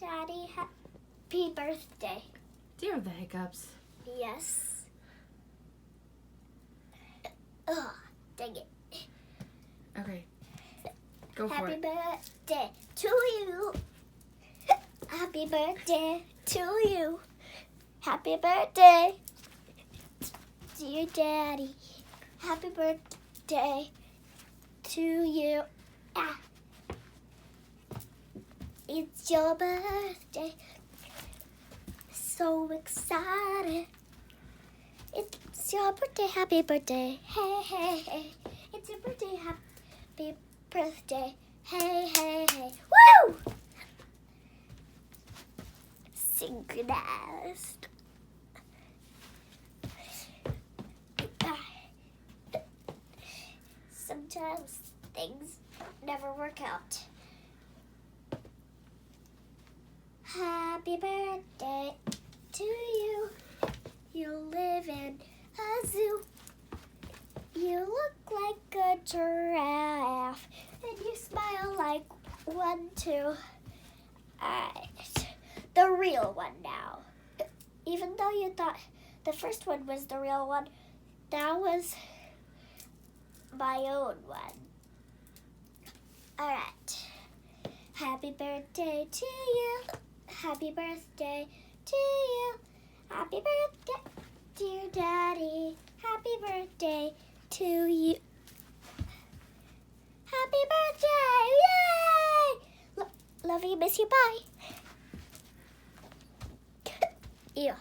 Daddy, happy birthday. Dear the hiccups. Yes. Ugh, dang it. Okay. Go for Happy it. birthday to you. Happy birthday to you. Happy birthday, dear Daddy. Happy birthday to you. Ah. It's your birthday. So excited. It's your birthday. Happy birthday. Hey, hey, hey. It's your birthday. Happy birthday. Hey, hey, hey. Woo! Synchronized. Sometimes things never work out. Happy birthday to you. You live in a zoo. You look like a giraffe. And you smile like one too. The real one now. Even though you thought the first one was the real one, that was my own one. Alright. Happy birthday to you. Happy birthday to you. Happy birthday, dear Daddy. Happy birthday to you. Happy birthday! Yay! Love you, miss you, bye. Ew.